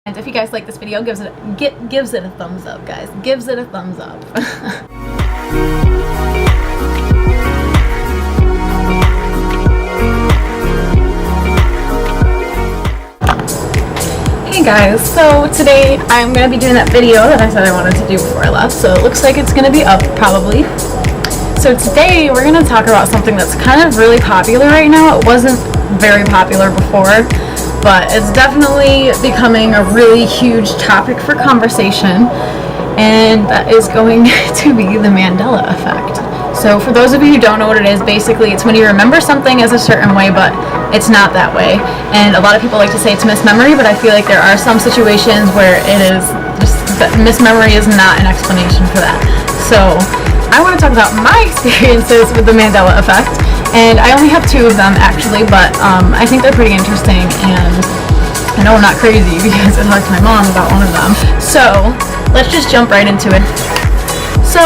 And if you guys like this video, gives it a thumbs up, guys. Gives it a thumbs up. Hey guys, so today I'm going to be doing that video that I said I wanted to do before I left, so it looks like it's going to be up probably. So today we're going to talk about something that's kind of really popular right now. It wasn't very popular before, but it's definitely becoming a really huge topic for conversation, and that is going to be the Mandela Effect. So for those of you who don't know what it is, basically it's when you remember something as a certain way, but it's not that way. And a lot of people like to say it's mismemory, but I feel like there are some situations where it is just that mismemory is not an explanation for that. So I want to talk about my experiences with the Mandela Effect, and I only have two of them actually, but I think they're pretty interesting, and I know I'm not crazy because I talked to my mom about one of them. So let's just jump right into it. So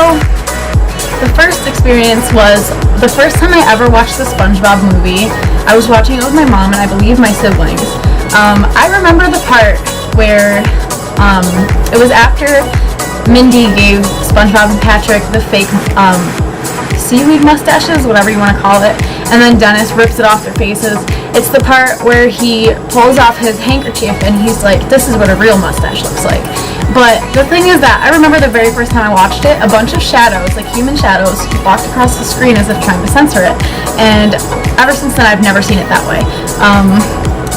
the first experience was the first time I ever watched the Spongebob movie. I was watching it with my mom and I believe my siblings. I remember the part where it was after Mindy gave SpongeBob and Patrick the fake seaweed mustaches, whatever you want to call it, and then Dennis rips it off their faces. It's the part where he pulls off his handkerchief and he's like, this is what a real mustache looks like. But the thing is that I remember the very first time I watched it, a bunch of shadows, like human shadows, walked across the screen as if trying to censor it, and ever since then I've never seen it that way.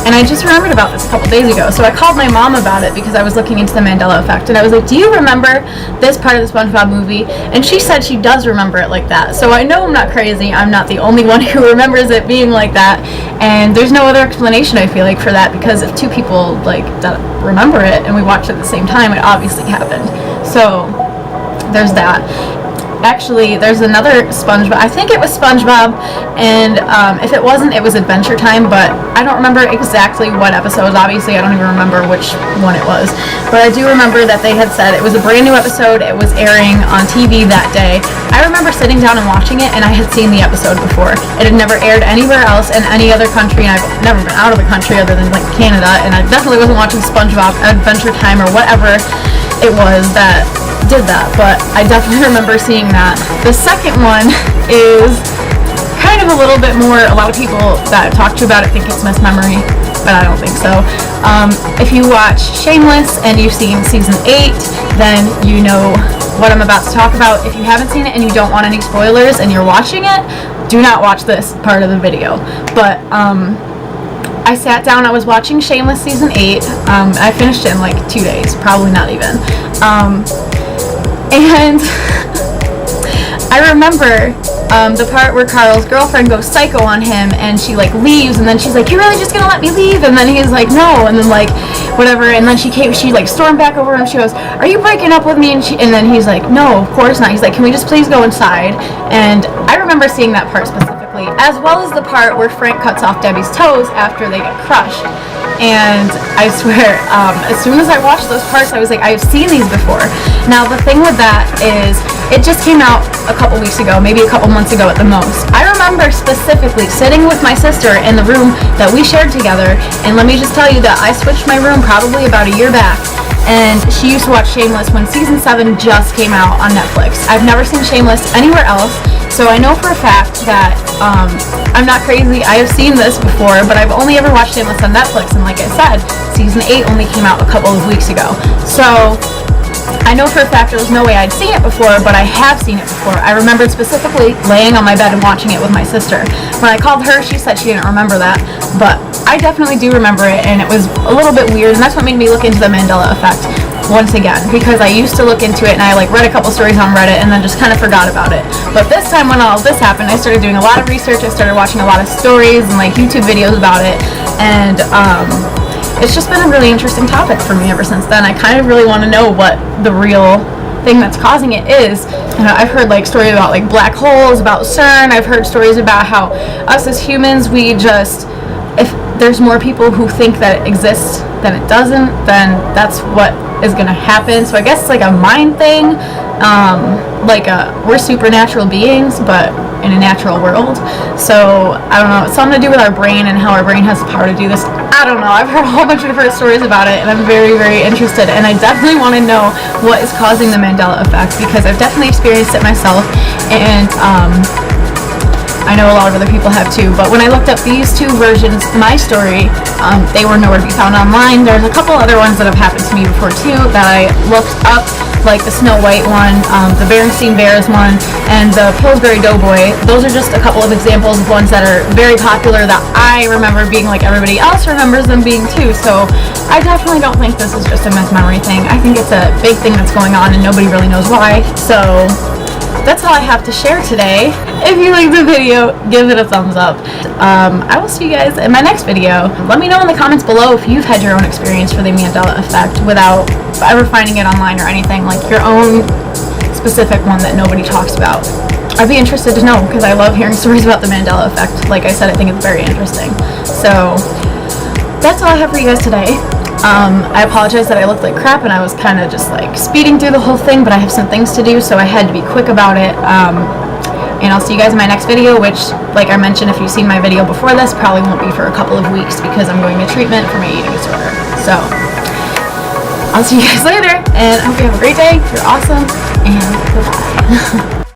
And I just remembered about this a couple days ago, so I called my mom about it because I was looking into the Mandela Effect, and I was like, do you remember this part of the SpongeBob movie? And she said she does remember it like that. So I know I'm not crazy, I'm not the only one who remembers it being like that, and there's no other explanation I feel like for that, because if two people like that remember it and we watch it at the same time, it obviously happened. So there's that. Actually, there's another SpongeBob. I think it was SpongeBob, and if it wasn't, it was Adventure Time, but I don't remember exactly what episodes. Obviously, I don't even remember which one it was, but I do remember that they had said it was a brand new episode. It was airing on TV that day. I remember sitting down and watching it, and I had seen the episode before. It had never aired anywhere else in any other country, and I've never been out of the country other than like Canada, and I definitely wasn't watching SpongeBob, Adventure Time, or whatever it was that did that, but I definitely remember seeing that. The second one is kind of a little bit more, a lot of people that I've talked to about it think it's mismemory, but I don't think so. If you watch Shameless and you've seen season 8, then you know what I'm about to talk about. If you haven't seen it and you don't want any spoilers and you're watching it, do not watch this part of the video. But I sat down, I was watching Shameless season 8, I finished it in like 2 days, probably not even. And I remember the part where Carl's girlfriend goes psycho on him and she like leaves, and then she's like, you're really just gonna let me leave? And then he's like, no, and then like whatever, and then she like stormed back over him. She goes, are you breaking up with me? And then he's like, no, of course not. He's like, can we just please go inside? And I remember seeing that part specifically, as well as the part where Frank cuts off Debbie's toes after they get crushed. And I swear, as soon as I watched those parts, I was like, I've seen these before. Now the thing with that is, it just came out a couple weeks ago, maybe a couple months ago at the most. I remember specifically sitting with my sister in the room that we shared together, and let me just tell you that I switched my room probably about a year back, and she used to watch Shameless when season 7 just came out on Netflix. I've never seen Shameless anywhere else, so I know for a fact that I'm not crazy. I have seen this before, but I've only ever watched Shameless on Netflix, and like I said, season 8 only came out a couple of weeks ago. So I know for a fact there was no way I'd seen it before, but I have seen it before. I remembered specifically laying on my bed and watching it with my sister. When I called her, she said she didn't remember that, but I definitely do remember it, and it was a little bit weird, and that's what made me look into the Mandela Effect once again, because I used to look into it and I like read a couple stories on Reddit and then just kind of forgot about it. But this time when all of this happened, I started doing a lot of research. I started watching a lot of stories and like YouTube videos about it, and it's just been a really interesting topic for me ever since then. I kind of really want to know what the real thing that's causing it is. You know, I've heard like stories about like black holes, about CERN. I've heard stories about how us as humans, we just, if there's more people who think that it exists than it doesn't, then that's what is going to happen. So I guess it's like a mind thing, we're supernatural beings but in a natural world. So I don't know, it's something to do with our brain and how our brain has the power to do this. I don't know, I've heard a whole bunch of different stories about it, and I'm very, very interested, and I definitely want to know what is causing the Mandela effect, because I've definitely experienced it myself, and I know a lot of other people have too. But when I looked up these two versions, my story, they were nowhere to be found online. There's a couple other ones that have happened to me before too that I looked up, like the Snow White one, the Berenstain Bears one, and the Pillsbury Doughboy. Those are just a couple of examples of ones that are very popular that I remember being like everybody else remembers them being too. So I definitely don't think this is just a mismemory thing. I think it's a big thing that's going on and nobody really knows why. So that's all I have to share today. If you liked the video, give it a thumbs up. I will see you guys in my next video. Let me know in the comments below if you've had your own experience for the Mandela effect without ever finding it online or anything, like your own specific one that nobody talks about. I'd be interested to know, because I love hearing stories about the Mandela effect. Like I said, I think it's very interesting. So that's all I have for you guys today. I apologize that I looked like crap and I was kind of just like speeding through the whole thing, but I have some things to do, so I had to be quick about it. And I'll see you guys in my next video, which, like I mentioned, if you've seen my video before this, probably won't be for a couple of weeks because I'm going to treatment for my eating disorder. So I'll see you guys later, and I hope you have a great day. You're awesome, and goodbye.